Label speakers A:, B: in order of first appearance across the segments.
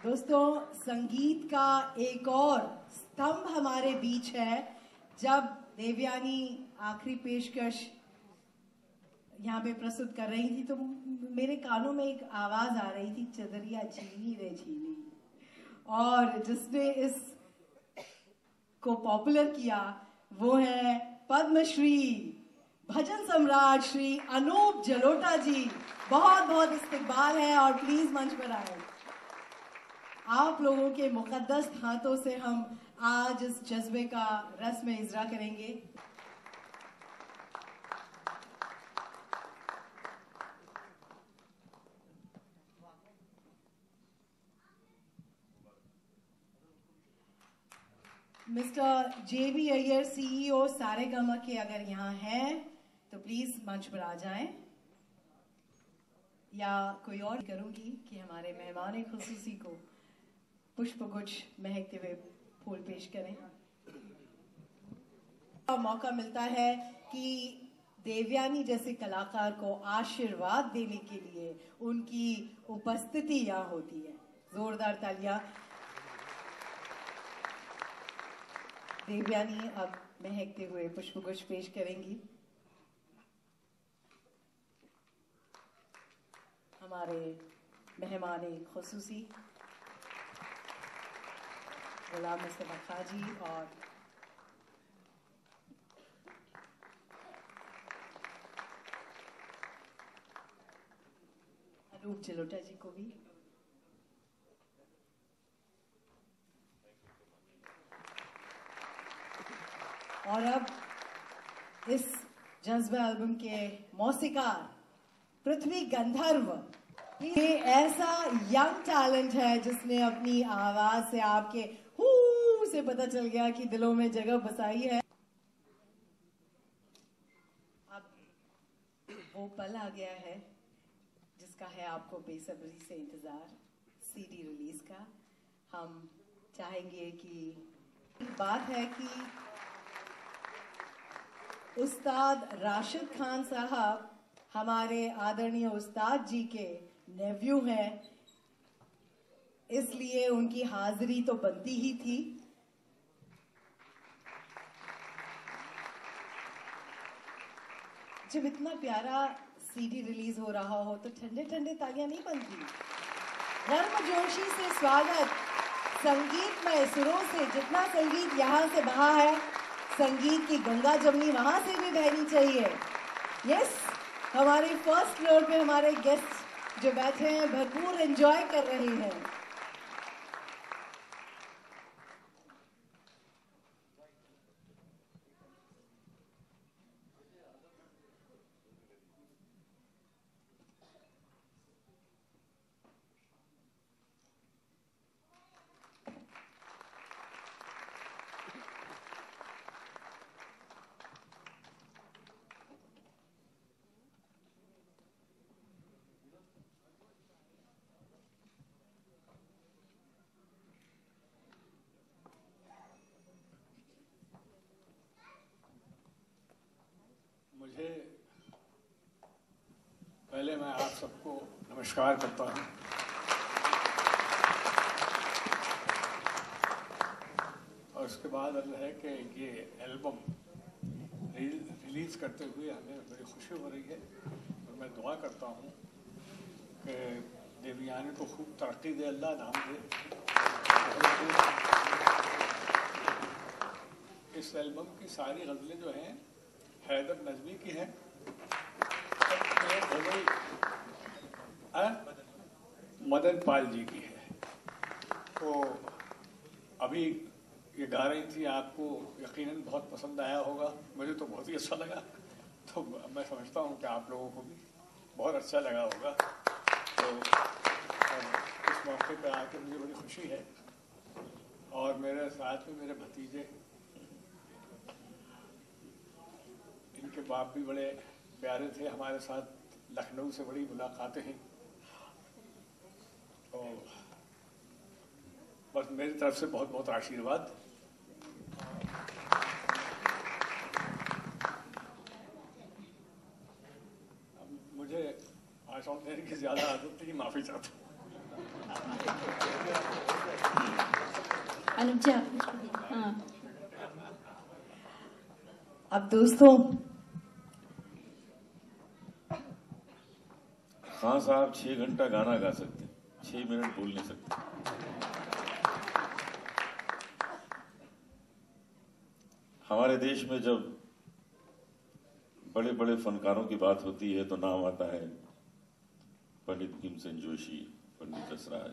A: दोस्तों, संगीत का एक और स्तंभ हमारे बीच है। जब देवयानी आखिरी पेशकश यहाँ पे प्रस्तुत कर रही थी तो मेरे कानों में एक आवाज आ रही थी, चदरिया झीली रे झीली। और जिसने इस को पॉपुलर किया वो है पद्मश्री भजन सम्राट श्री अनूप जलोटा जी। बहुत बहुत इस्तकबाल है और प्लीज मंच पर आए। आप लोगों के मुकद्दस हाथों से हम आज इस जज्बे का रस्म इजरा करेंगे। मिस्टर जेबी अय्यर, सीईओ सारेगामा के अगर यहाँ हैं तो प्लीज मंच पर आ जाएं, या कोई और करूंगी कि हमारे मेहमान खुसूसी को पुष्पगुच्छ महकते हुए फूल पेश करें। मौका मिलता है कि देवयानी जैसे कलाकार को आशीर्वाद देने के लिए उनकी उपस्थिति यहाँ होती है। जोरदार तालियां। देवयानी अब महकते हुए पुष्पगुच्छ पेश करेंगी। हमारे मेहमान खुसूसी गुलाम मुस्तफा खाजी और अनूप जलोटा जी को भी। और अब इस जज्बा एल्बम के मौसीकार पृथ्वी गंधर्व, ये ऐसा यंग टैलेंट है जिसने अपनी आवाज से आपके हू से पता चल गया कि दिलों में जगह बसाई है। अब वो पल आ गया है जिसका है आपको बेसब्री से इंतजार, सीडी रिलीज का। हम चाहेंगे कि बात है कि उस्ताद राशिद खान साहब हमारे आदरणीय उस्ताद जी के नेव्यू हैं, इसलिए उनकी हाजिरी तो बनती ही थी। जब इतना प्यारा सीडी रिलीज हो रहा हो तो ठंडे ठंडे तालियां नहीं बनती। गर्मजोशी से स्वागत, संगीतमय सुरों से। जितना संगीत यहाँ से बहा है, संगीत की गंगा जमनी वहां से भी बहनी चाहिए। यस, हमारे फर्स्ट फ्लोर पे हमारे गेस्ट जो बैठे हैं भरपूर एंजॉय कर रहे हैं।
B: मुझे पहले मैं आप सबको नमस्कार करता हूँ। और उसके बाद है कि ये एल्बम रिलीज करते हुए हमें बड़ी खुशी हो रही है और मैं दुआ करता हूँ कि देवयानी को खूब तरक्की दे अल्लाह, नाम दे। इस एल्बम की सारी गज़लें जो हैं हैदर नजमी की है, मदन पाल जी की है। तो अभी ये गा रही थी, आपको यकीनन बहुत पसंद आया होगा, मुझे तो बहुत ही अच्छा लगा। तो मैं समझता हूँ कि आप लोगों को भी बहुत अच्छा लगा होगा। तो इस मौके पर आकर मुझे बड़ी खुशी है। और मेरे साथ में मेरे भतीजे, इनके बाप भी बड़े प्यारे थे, हमारे साथ लखनऊ से बड़ी मुलाकातें हैं। तो बस मेरी तरफ से बहुत बहुत आशीर्वाद। मुझे भाषण देने की ज्यादा आदत थी, माफी चाहता हूँ।
C: अनुजा, हाँ।
A: अब दोस्तों,
D: हाँ साहब 6 घंटा गाना गा सकते, 6 मिनट बोल नहीं सकते। हमारे देश में जब बड़े बड़े फनकारों की बात होती है तो नाम आता है पंडित भीमसेन जोशी, पंडित जसराज,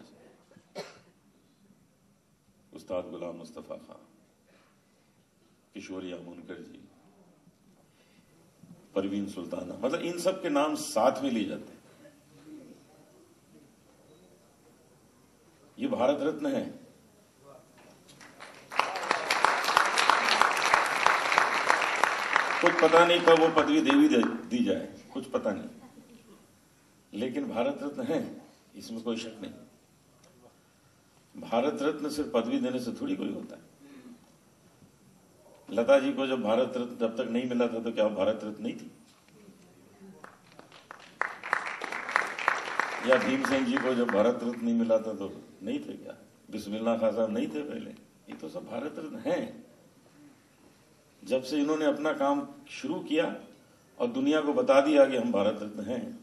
D: उस्ताद गुलाम मुस्तफा खान, किशोरी आमोनकर जी, परवीन सुल्ताना, मतलब इन सब के नाम साथ में लिए जाते हैं। ये भारत रत्न है। कुछ पता नहीं कब वो पदवी दी जाए, कुछ पता नहीं, लेकिन भारत रत्न है, इसमें कोई शक नहीं। भारत रत्न सिर्फ पदवी देने से थोड़ी कोई होता है। लता जी को जब भारत रत्न जब तक नहीं मिला था तो क्या वो भारत रत्न नहीं थी? या भीमसेन जी को जब भारत रत्न नहीं मिला था तो नहीं थे क्या? बिस्मिल्लाह खान साहब नहीं थे पहले? ये तो सब भारत रत्न हैं। जब से इन्होंने अपना काम शुरू किया और दुनिया को बता दिया कि हम भारत रत्न हैं,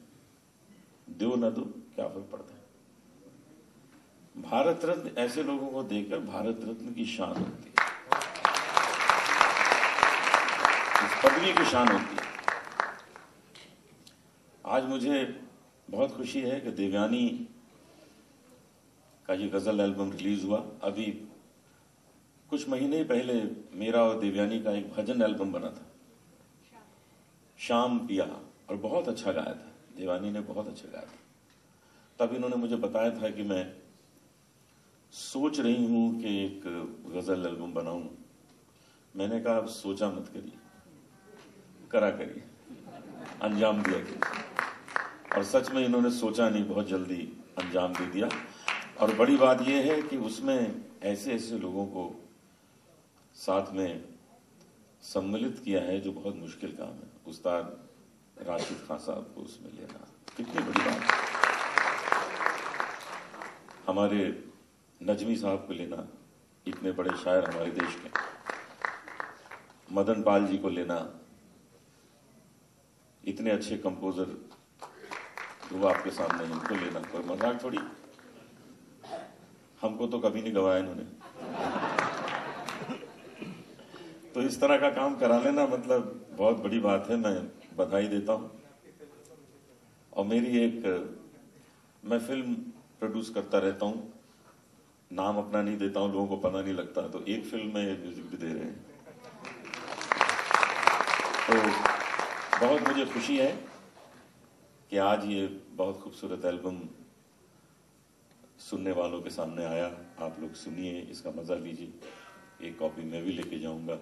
D: दो न दो क्या फर्क पड़ता है। भारत रत्न ऐसे लोगों को देकर भारत रत्न की शान होती है, इस पदवी की शान होती है। आज मुझे बहुत खुशी है कि देवयानी का ये गजल एल्बम रिलीज हुआ। अभी कुछ महीने पहले मेरा और देवयानी का एक भजन एल्बम बना था, शाम पिया, और बहुत अच्छा गाया था। देवयानी ने बहुत अच्छा गाया था। तब इन्होंने मुझे बताया था कि मैं सोच रही हूं कि एक गजल एल्बम बनाऊं। मैंने कहा अब सोचा मत करिए, करा करिए, अंजाम दिया करिए। और सच में इन्होंने सोचा नहीं, बहुत जल्दी अंजाम दे दिया। और बड़ी बात यह है कि उसमें ऐसे ऐसे लोगों को साथ में सम्मिलित किया है जो बहुत मुश्किल काम है। उस्ताद राशिद खान साहब को उसमें लेना कितनी बड़ी बात है। हमारे नजमी साहब को लेना, इतने बड़े शायर हमारे देश के, मदन पाल जी को लेना, इतने अच्छे कंपोजर जो आपके सामने, इनको लेना कोई मजाक थोड़ी। हमको तो कभी नहीं गवाया इन्होंने। तो इस तरह का काम करा लेना मतलब बहुत बड़ी बात है। मैं बधाई देता हूं। और मेरी मैं फिल्म प्रोड्यूस करता रहता हूं, नाम अपना नहीं देता हूं, लोगों को पता नहीं लगता। तो एक फिल्म में म्यूजिक भी दे रहे हैं, तो बहुत मुझे खुशी है कि आज ये बहुत खूबसूरत एल्बम सुनने वालों के सामने आया। आप लोग सुनिए, इसका मजा लीजिए। एक कॉपी मैं भी लेके जाऊंगा।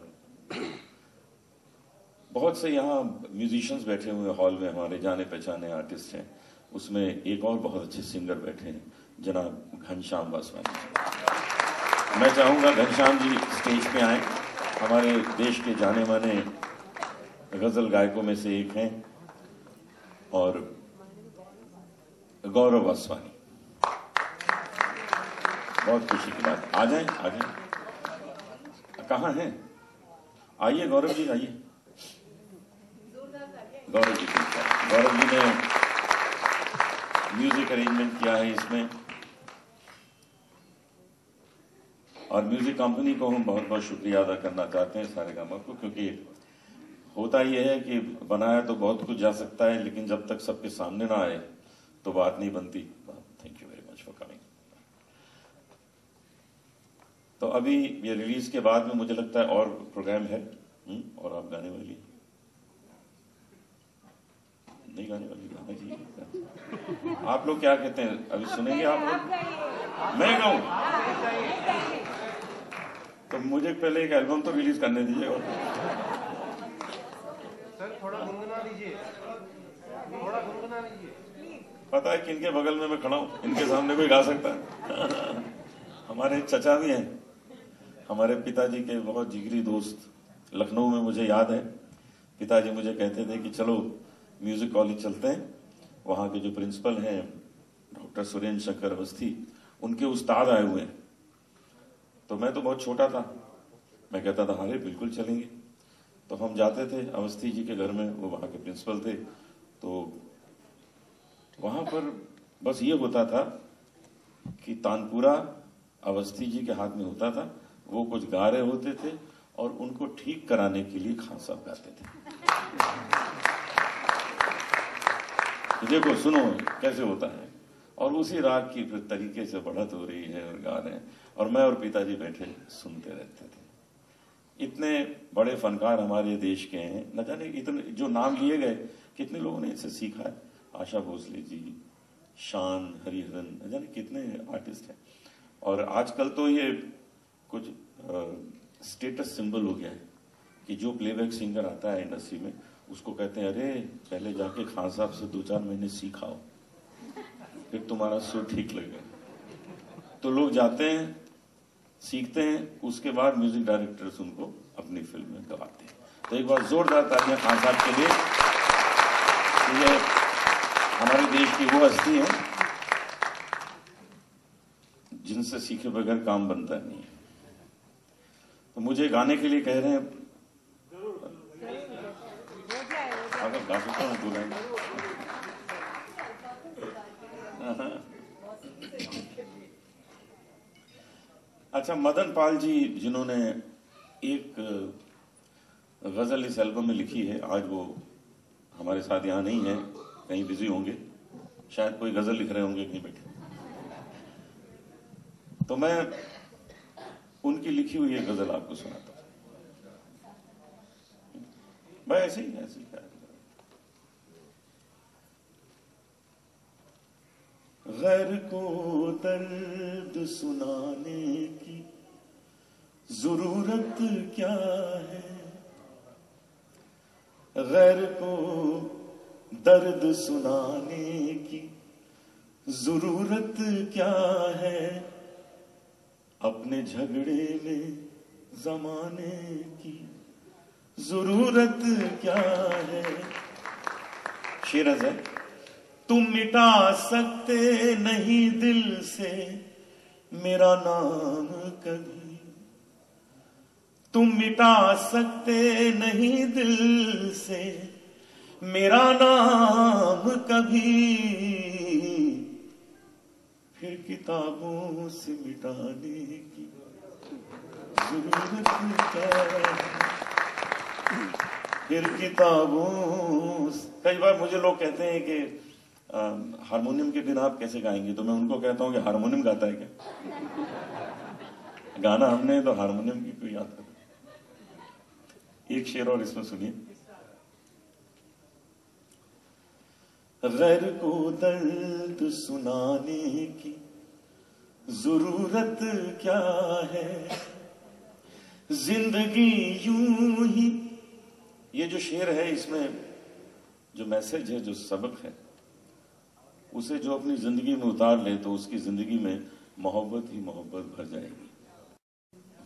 D: बहुत से यहाँ म्यूजिशियंस बैठे हुए हॉल में, हमारे जाने पहचाने आर्टिस्ट हैं। उसमें एक और बहुत अच्छे सिंगर बैठे हैं, जनाब घनश्याम वासवानी। मैं चाहूंगा घनश्याम जी स्टेज पे आए। हमारे देश के जाने माने गजल गायकों में से एक हैं, और गौरव वासवानी। बहुत खुशी की बात। आ जाएं, आ जाएं। कहाँ हैं? आइए गौरव जी, आइए। गौरव जी ने म्यूजिक अरेंजमेंट किया है इसमें, और म्यूजिक कंपनी को हम बहुत बहुत शुक्रिया अदा करना चाहते हैं, सारे गामा को। क्योंकि होता यह है कि बनाया तो बहुत कुछ जा सकता है, लेकिन जब तक सबके सामने ना आए तो बात नहीं बनती। Thank you very much for coming. तो अभी ये रिलीज के बाद में मुझे लगता है और प्रोग्राम है। और आप गाने वाली नहीं? गाने वाली गाना चाहिए। आप लोग क्या कहते हैं? अभी सुनेंगे आप लोग? मैं गाऊं? तो मुझे पहले एक एल्बम तो रिलीज करने दीजिए।
E: सर थोड़ा गुनगुना दीजिए, थोड़ा गुनगुना दीजिए।
D: पता है किनके बगल में मैं खड़ा हूं? इनके सामने कोई गा सकता है? हमारे चचा भी हैं, हमारे पिताजी के बहुत जिगरी दोस्त। लखनऊ में मुझे याद है, पिताजी मुझे कहते थे कि चलो म्यूजिक कॉलेज चलते हैं। वहां के जो प्रिंसिपल हैं डॉक्टर सुरेंद्र शंकर अवस्थी, उनके उस्ताद आए हुए हैं। तो मैं तो बहुत छोटा था, मैं कहता था अरे बिल्कुल चलेंगे। तो हम जाते थे अवस्थी जी के घर में, वो वहाँ के प्रिंसिपल थे। तो वहाँ पर बस ये होता था कि तानपुरा अवस्थी जी के हाथ में होता था, वो कुछ गा रहे होते थे और उनको ठीक कराने के लिए खान साहब गाते थे। तो देखो सुनो कैसे होता है, और उसी राग की फिर तरीके से बढ़त हो रही है और गा रहे हैं, और मैं और पिताजी बैठे सुनते रहते थे। इतने बड़े फनकार हमारे देश के हैं, न जाने इतने जो नाम लिए गए कितने लोगों ने इनसे सीखा है। आशा भोसले जी, शान, हरिहरन, न जाने कितने आर्टिस्ट हैं। और आजकल तो ये कुछ स्टेटस सिंबल हो गया है कि जो प्लेबैक सिंगर आता है इंडस्ट्री में उसको कहते हैं अरे पहले जाके खान साहब से 2-4 महीने सीखाओ, फिर तुम्हारा सुर ठीक लगेगा। तो लोग जाते हैं, सीखते हैं, उसके बाद म्यूजिक डायरेक्टर्स उनको अपनी फिल्म में गवाते हैं। तो एक बार जोरदार तालियां खान साहब के लिए। ये हमारे देश की वो हस्ती है जिनसे सीखे बगैर काम बनता नहीं है। तो मुझे गाने के लिए कह रहे हैं, अगर गा सकता हूँ बुलाएंगे। अच्छा, मदन पाल जी जिन्होंने एक गजल इस एल्बम में लिखी है, आज वो हमारे साथ यहाँ नहीं है, कहीं बिजी होंगे, शायद कोई गजल लिख रहे होंगे कहीं बैठे। तो मैं उनकी लिखी हुई एक गजल आपको सुनाता हूं। मैं ऐसे ही गैर को दर्द सुनाने की जरूरत क्या है, गैर को दर्द सुनाने की जरूरत क्या है, अपने झगड़े में जमाने की जरूरत क्या है। शेर है, तुम मिटा सकते नहीं दिल से मेरा नाम कभी, तुम मिटा सकते नहीं दिल से मेरा नाम कभी, फिर किताबों से मिटाने की जरूरत क्या है, फिर किताबों। कई बार मुझे लोग कहते हैं कि हारमोनियम के बिना आप कैसे गाएंगे, तो मैं उनको कहता हूं कि हारमोनियम गाता है क्या? गाना हमने तो हारमोनियम की कोई याद कर। एक शेर और इसमें सुनिए। गैर को दर्द सुनाने की जरूरत क्या है, जिंदगी यूं ही। ये जो शेर है इसमें जो मैसेज है, जो सबक है, उसे जो अपनी जिंदगी में उतार ले तो उसकी जिंदगी में मोहब्बत ही मोहब्बत भर जाएगी।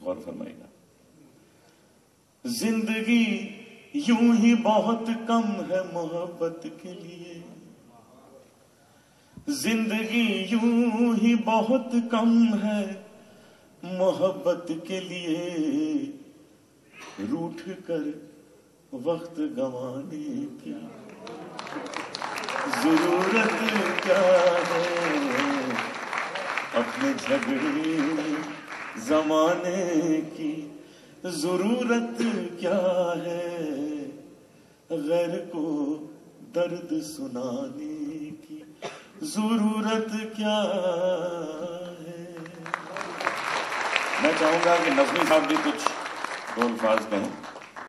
D: गौर फरमाइएगा, जिंदगी यूं ही बहुत कम है मोहब्बत के लिए, जिंदगी यूं ही बहुत कम है मोहब्बत के लिए, रूठ कर वक्त गंवाने की जरूरत क्या है, अपने झगड़े जमाने की जरूरत क्या है, गैर को दर्द सुनाने की जरूरत क्या है। मैं चाहूंगा कि नज़मी साहब भी कुछ दो अल्फाज कहें।